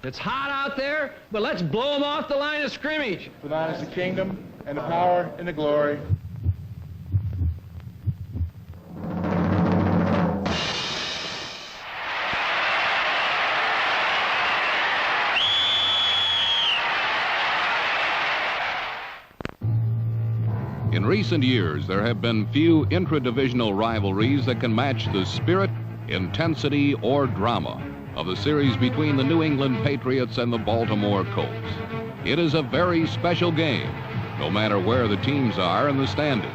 It's hot out there, but let's blow them off the line of scrimmage. For thine is the kingdom, and the power, and the glory. In recent years, there have been few intra-divisional rivalries that can match the spirit, intensity, or drama of the series between the New England Patriots and the Baltimore Colts. It is a very special game, no matter where the teams are in the standings.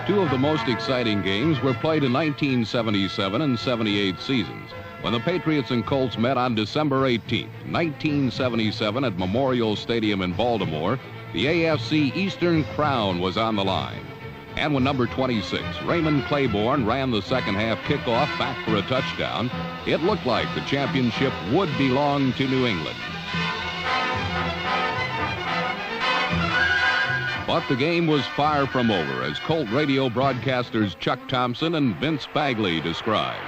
Two of the most exciting games were played in 1977 and 78 seasons, when the Patriots and Colts met on December 18th, 1977 at Memorial Stadium in Baltimore. The AFC Eastern Crown was on the line. And when number 26, Raymond Claiborne, ran the second half kickoff back for a touchdown, it looked like the championship would belong to New England. But the game was far from over, as Colt radio broadcasters Chuck Thompson and Vince Bagley described.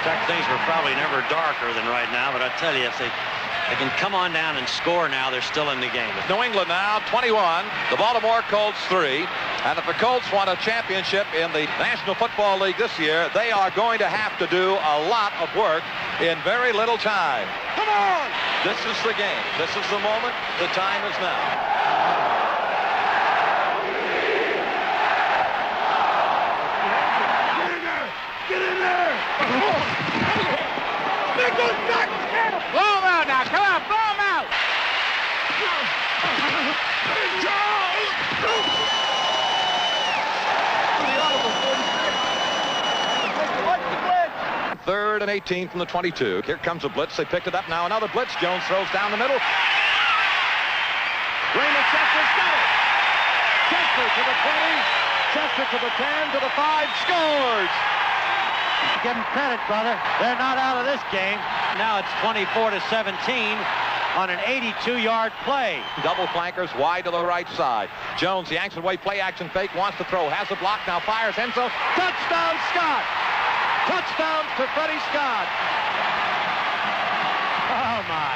Chuck, things were probably never darker than right now, but I tell you, if they can come on down and score now, they're still in the game. New England now 21, the Baltimore Colts 3, and if the Colts want a championship in the National Football League this year, they are going to have to do a lot of work in very little time. Come on! This is the game. This is the moment. The time is now. Get in there! Big one back! Blow him out now! Come on, blow him out! Third and 18 from the 22. Here comes a blitz. They picked it up now. Another blitz. Jones throws down the middle. Raymond Chester's got it. Chester to the 20. Chester to the 10, to the 5. Scores! Give them credit, brother. They're not out of this game. Now it's 24-17 on an 82-yard play. Double flankers wide to the right side. Jones yanks away, play action fake, wants to throw, has a block, now fires, end zone. Touchdown, Scott! Touchdown to Freddie Scott. Oh, my.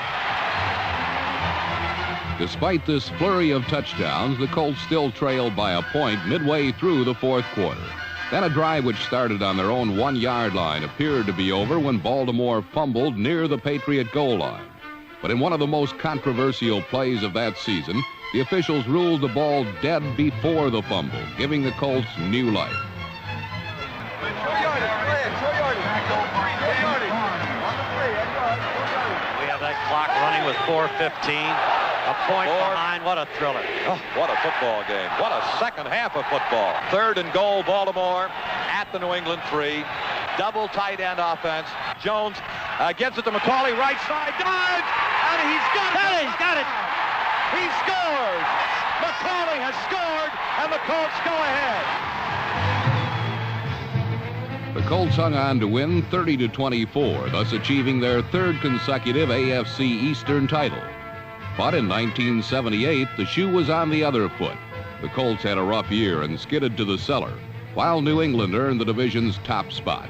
Despite this flurry of touchdowns, the Colts still trailed by a point midway through the fourth quarter. Then a drive which started on their own 1-yard line appeared to be over when Baltimore fumbled near the Patriot goal line. But in one of the most controversial plays of that season, the officials ruled the ball dead before the fumble, giving the Colts new life. We have that clock running with 4:15. A point behind. What a thriller. Oh, what a football game. What a second half of football. Third and goal, Baltimore at the New England 3. Double tight end offense. Jones gets it to McCauley, right side, dives, and he's got it. He's got it. He scores. McCauley has scored, and the Colts go ahead. The Colts hung on to win 30-24, thus achieving their third consecutive AFC Eastern title. But in 1978, the shoe was on the other foot. The Colts had a rough year and skidded to the cellar, while New England earned the division's top spot.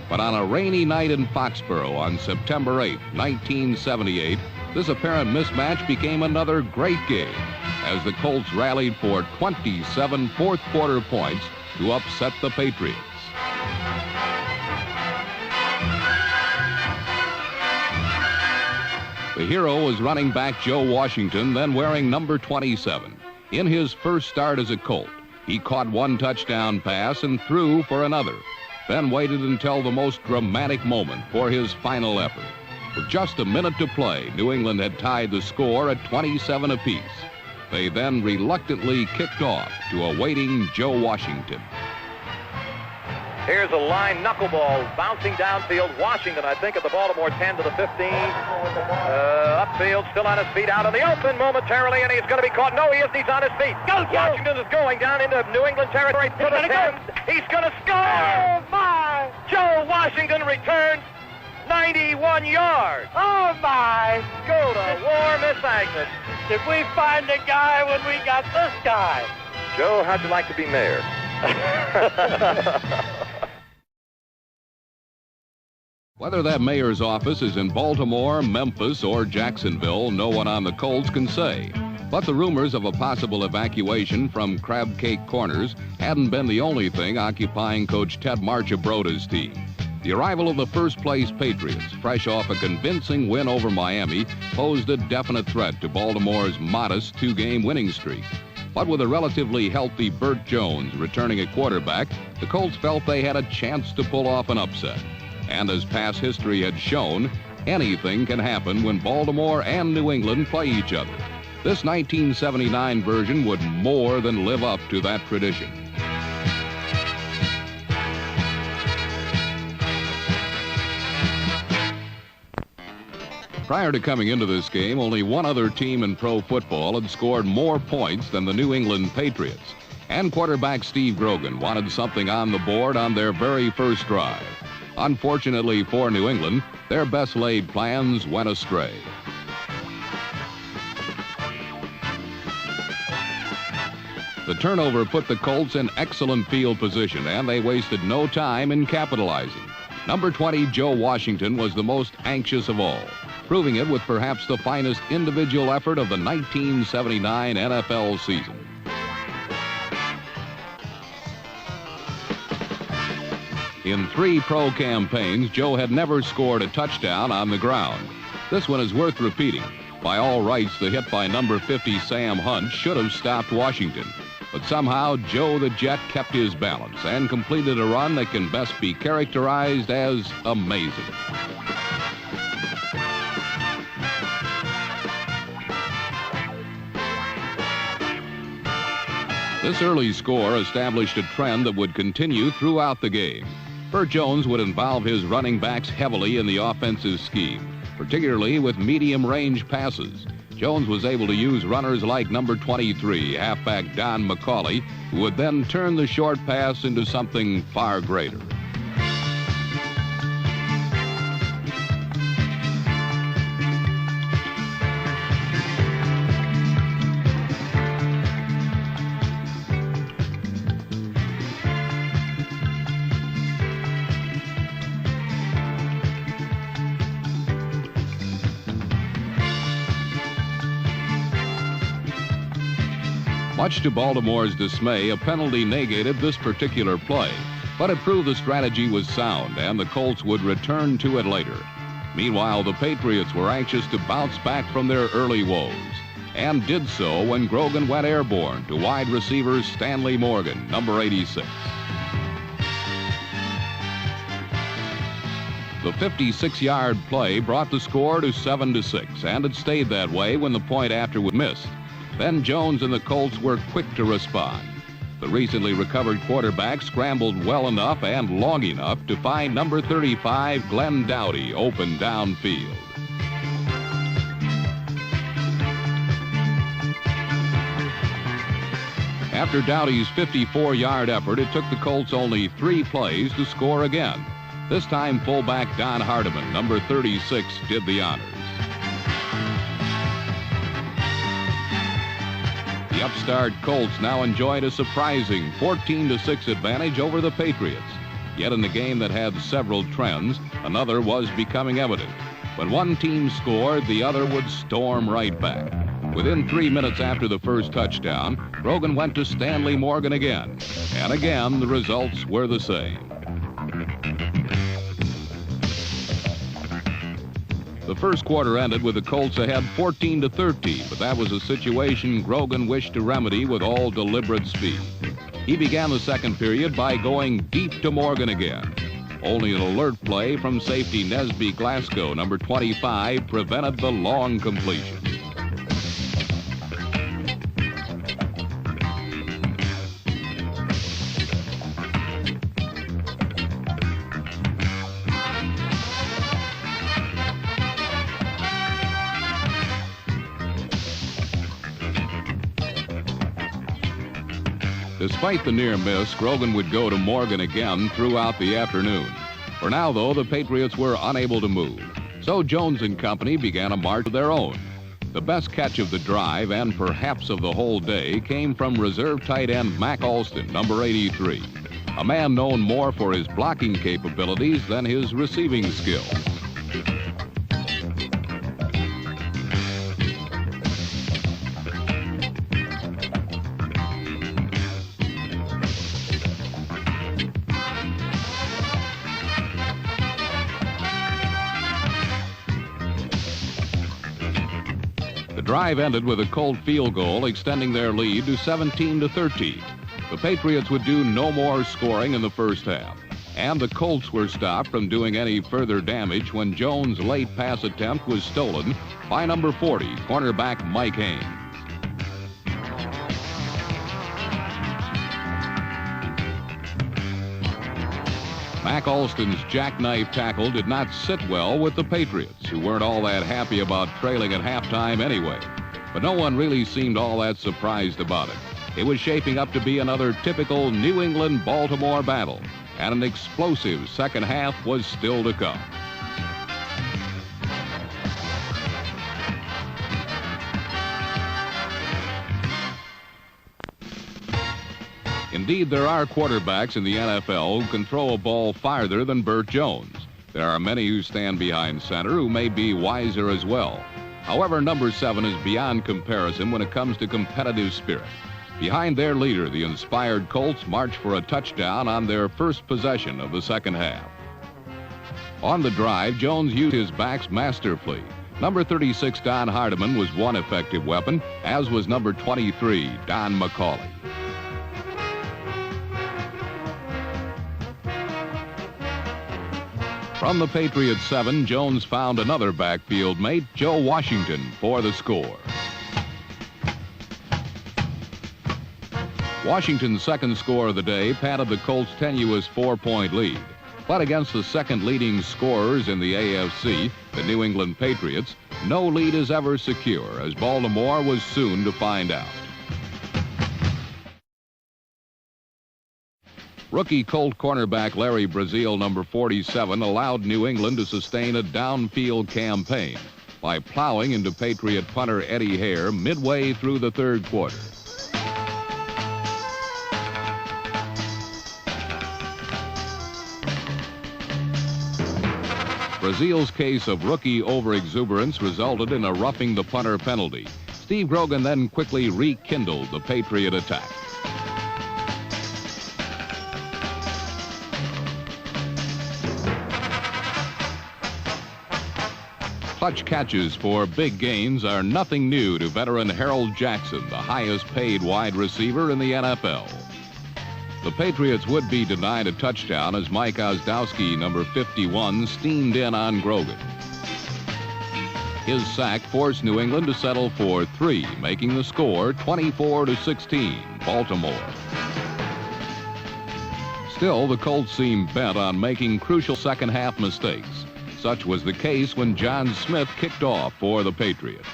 But on a rainy night in Foxborough on September 8, 1978, this apparent mismatch became another great game as the Colts rallied for 27 fourth-quarter points to upset the Patriots. The hero was running back Joe Washington, then wearing number 27. In his first start as a Colt, he caught one touchdown pass and threw for another, then waited until the most dramatic moment for his final effort. With just a minute to play, New England had tied the score at 27 apiece. They then reluctantly kicked off to a waiting Joe Washington. Here's a line knuckleball bouncing downfield. Washington, I think, at the Baltimore 10 to the 15. Upfield, still on his feet, out in the open momentarily, and he's going to be caught. No, he isn't. He's on his feet. Washington is going down into New England territory to the 10. He's going to score. Oh, my. Joe Washington returns 91 yards. Oh, my. Go to war, Miss Agnes. Did we find a guy when we got this guy? Joe, how'd you like to be mayor? Whether that mayor's office is in Baltimore, Memphis, or Jacksonville, no one on the Colts can say. But the rumors of a possible evacuation from Crab Cake Corners hadn't been the only thing occupying Coach Ted Marchibroda's team. The arrival of the first-place Patriots, fresh off a convincing win over Miami, posed a definite threat to Baltimore's modest two-game winning streak. But with a relatively healthy Burt Jones returning at quarterback, the Colts felt they had a chance to pull off an upset. And as past history had shown, anything can happen when Baltimore and New England play each other. This 1979 version would more than live up to that tradition. Prior to coming into this game, only one other team in pro football had scored more points than the New England Patriots. And quarterback Steve Grogan wanted something on the board on their very first drive. Unfortunately for New England, their best-laid plans went astray. The turnover put the Colts in excellent field position, and they wasted no time in capitalizing. Number 20, Joe Washington, was the most anxious of all, proving it with perhaps the finest individual effort of the 1979 NFL season. In 3 pro campaigns, Joe had never scored a touchdown on the ground. This one is worth repeating. By all rights, the hit by number 50 Sam Hunt should have stopped Washington. But somehow, Joe the Jet kept his balance and completed a run that can best be characterized as amazing. This early score established a trend that would continue throughout the game. Burt Jones would involve his running backs heavily in the offensive scheme, particularly with medium-range passes. Jones was able to use runners like number 23, halfback Don McCauley, who would then turn the short pass into something far greater. Much to Baltimore's dismay, a penalty negated this particular play, but it proved the strategy was sound and the Colts would return to it later. Meanwhile, the Patriots were anxious to bounce back from their early woes, and did so when Grogan went airborne to wide receiver Stanley Morgan, number 86. The 56-yard play brought the score to 7-6, and it stayed that way when the point after was missed. Then Jones and the Colts were quick to respond. The recently recovered quarterback scrambled well enough and long enough to find number 35, Glenn Dowdy, open downfield. After Dowdy's 54-yard effort, it took the Colts only 3 plays to score again. This time, fullback Don Hardiman, number 36, did the honors. The upstart Colts now enjoyed a surprising 14-6 advantage over the Patriots. Yet in the game that had several trends, another was becoming evident. When one team scored, the other would storm right back. Within 3 minutes after the first touchdown, Grogan went to Stanley Morgan again. And again, the results were the same. The first quarter ended with the Colts ahead 14-13, but that was a situation Grogan wished to remedy with all deliberate speed. He began the second period by going deep to Morgan again. Only an alert play from safety Nesby Glasgow, number 25, prevented the long completion. Despite the near miss, Grogan would go to Morgan again throughout the afternoon. For now, though, the Patriots were unable to move. So Jones and company began a march of their own. The best catch of the drive and perhaps of the whole day came from reserve tight end Mac Alston, number 83, a man known more for his blocking capabilities than his receiving skill. The drive ended with a Colt field goal, extending their lead to 17-13. The Patriots would do no more scoring in the first half, and the Colts were stopped from doing any further damage when Jones' late pass attempt was stolen by number 40, cornerback Mike Haynes. Mac Alston's jackknife tackle did not sit well with the Patriots, who weren't all that happy about trailing at halftime anyway. But no one really seemed all that surprised about it. It was shaping up to be another typical New England-Baltimore battle, and an explosive second half was still to come. Indeed, there are quarterbacks in the NFL who can throw a ball farther than Burt Jones. There are many who stand behind center who may be wiser as well. However, number 7 is beyond comparison when it comes to competitive spirit. Behind their leader, the inspired Colts march for a touchdown on their first possession of the second half. On the drive, Jones used his backs masterfully. Number 36, Don Hardiman, was one effective weapon, as was number 23, Don McCauley. From the Patriots 7, Jones found another backfield mate, Joe Washington, for the score. Washington's second score of the day padded the Colts' tenuous 4-point lead. But against the second leading scorers in the AFC, the New England Patriots, no lead is ever secure, as Baltimore was soon to find out. Rookie Colt cornerback Larry Brazil, number 47, allowed New England to sustain a downfield campaign by plowing into Patriot punter Eddie Hare midway through the third quarter. Brazil's case of rookie overexuberance resulted in a roughing the punter penalty. Steve Grogan then quickly rekindled the Patriot attack. Clutch catches for big gains are nothing new to veteran Harold Jackson, the highest-paid wide receiver in the NFL. The Patriots would be denied a touchdown as Mike Ozdowski, number 51, steamed in on Grogan. His sack forced New England to settle for 3, making the score 24-16, Baltimore. Still, the Colts seemed bent on making crucial second-half mistakes. Such was the case when John Smith kicked off for the Patriots.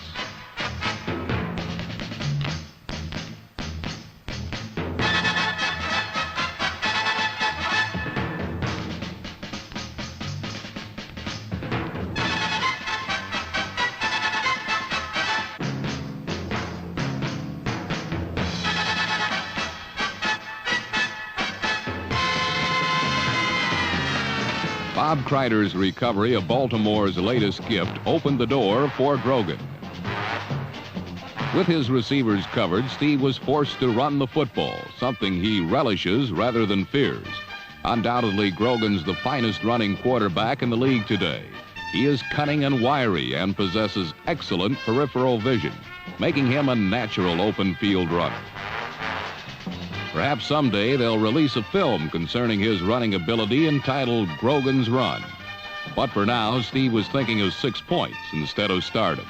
Bob Kreider's recovery of Baltimore's latest gift opened the door for Grogan. With his receivers covered, Steve was forced to run the football, something he relishes rather than fears. Undoubtedly, Grogan's the finest running quarterback in the league today. He is cunning and wiry and possesses excellent peripheral vision, making him a natural open field runner. Perhaps someday they'll release a film concerning his running ability entitled Grogan's Run. But for now, Steve was thinking of 6 points instead of stardom.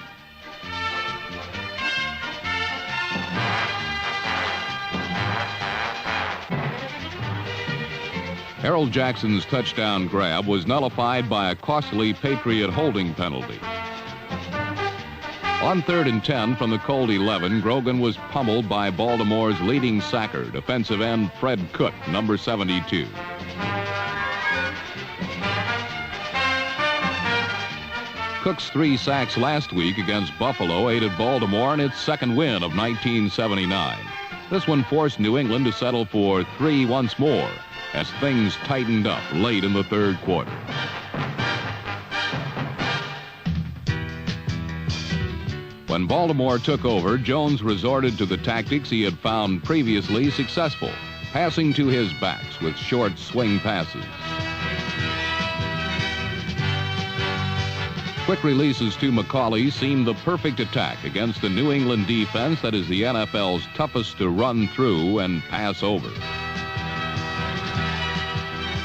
Harold Jackson's touchdown grab was nullified by a costly Patriot holding penalty. On 3rd and 10 from the Colt 11, Grogan was pummeled by Baltimore's leading sacker, defensive end Fred Cook, number 72. Cook's 3 sacks last week against Buffalo aided Baltimore in its second win of 1979. This one forced New England to settle for 3 once more as things tightened up late in the third quarter. When Baltimore took over, Jones resorted to the tactics he had found previously successful, passing to his backs with short swing passes. Quick releases to McCauley seemed the perfect attack against a New England defense that is the NFL's toughest to run through and pass over.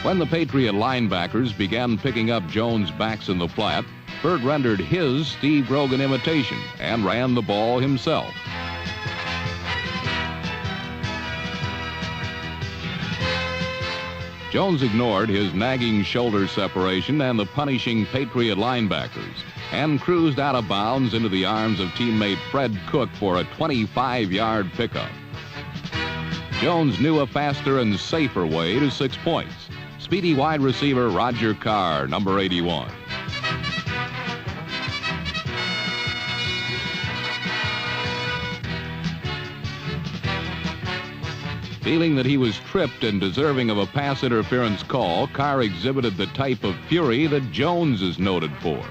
When the Patriot linebackers began picking up Jones' backs in the flat, Burt rendered his Steve Grogan imitation and ran the ball himself. Jones ignored his nagging shoulder separation and the punishing Patriot linebackers and cruised out of bounds into the arms of teammate Fred Cook for a 25-yard pickup. Jones knew a faster and safer way to 6 points. Speedy wide receiver Roger Carr, number 81. Feeling that he was tripped and deserving of a pass interference call, Carr exhibited the type of fury that Jones is noted for.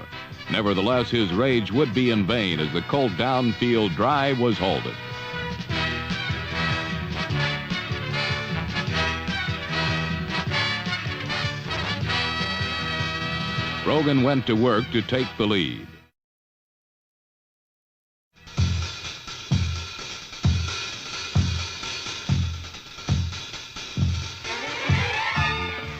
Nevertheless, his rage would be in vain as the Colt downfield drive was halted. Grogan went to work to take the lead.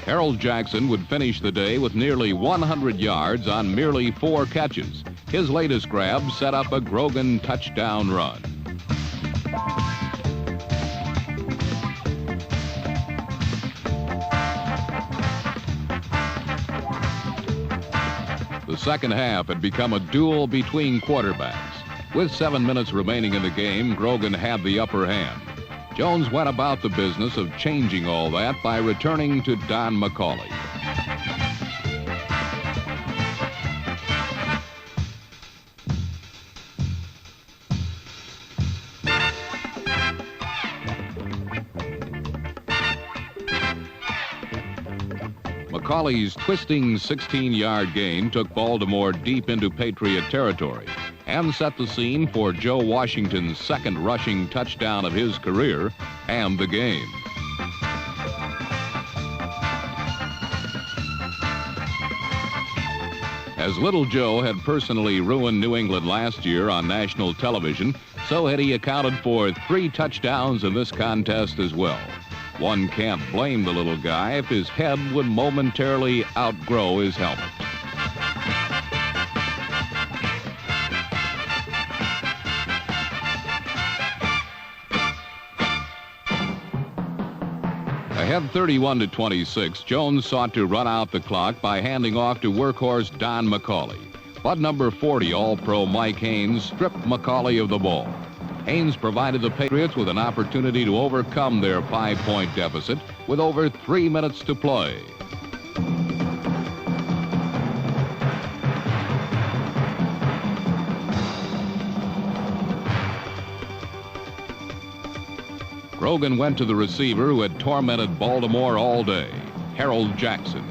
Harold Jackson would finish the day with nearly 100 yards on merely 4 catches. His latest grab set up a Grogan touchdown run. The second half had become a duel between quarterbacks. With 7 minutes remaining in the game, Grogan had the upper hand. Jones went about the business of changing all that by returning to Don McCauley. McCauley's twisting 16-yard gain took Baltimore deep into Patriot territory and set the scene for Joe Washington's second rushing touchdown of his career and the game. As Little Joe had personally ruined New England last year on national television, so had he accounted for 3 touchdowns in this contest as well. One can't blame the little guy if his head would momentarily outgrow his helmet. Ahead 31-26, Jones sought to run out the clock by handing off to workhorse Don McCauley. But number 40 All-Pro Mike Haynes stripped McCauley of the ball. Haynes provided the Patriots with an opportunity to overcome their 5-point deficit with over 3 minutes to play. Grogan went to the receiver who had tormented Baltimore all day, Harold Jackson.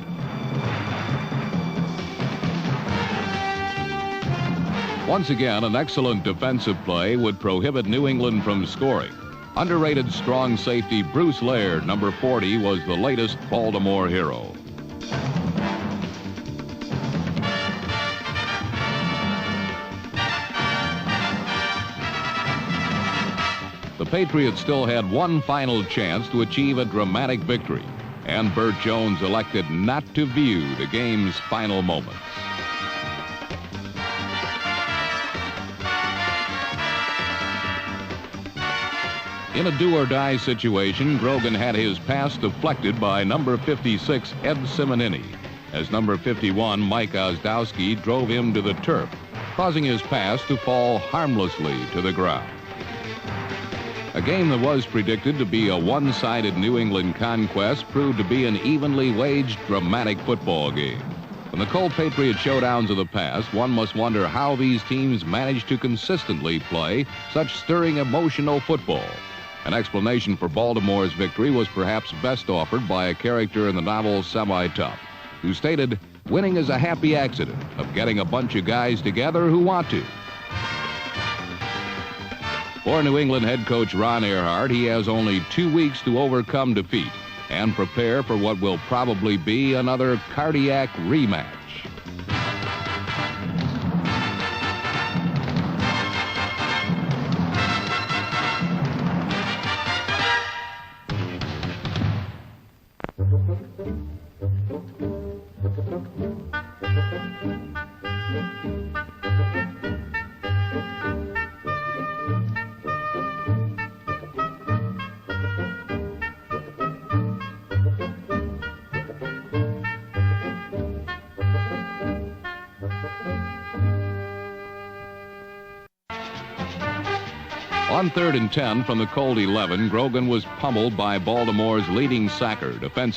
Once again, an excellent defensive play would prohibit New England from scoring. Underrated strong safety Bruce Laird, number 40, was the latest Baltimore hero. The Patriots still had one final chance to achieve a dramatic victory, and Burt Jones elected not to view the game's final moments. In a do-or-die situation, Grogan had his pass deflected by number 56, Ed Simonini, as number 51, Mike Ozdowski, drove him to the turf. causing his pass to fall harmlessly to the ground. A game that was predicted to be a one-sided New England conquest proved to be an evenly waged, dramatic football game. From the Colt Patriot showdowns of the past, one must wonder how these teams managed to consistently play such stirring, emotional football. An explanation for Baltimore's victory was perhaps best offered by a character in the novel Semi-Tough, who stated, "Winning is a happy accident of getting a bunch of guys together who want to." For New England head coach Ron Earhart, he has only 2 weeks to overcome defeat and prepare for what will probably be another cardiac rematch. On 3rd and 10 from the Colt 11, Grogan was pummeled by Baltimore's leading sacker, defensive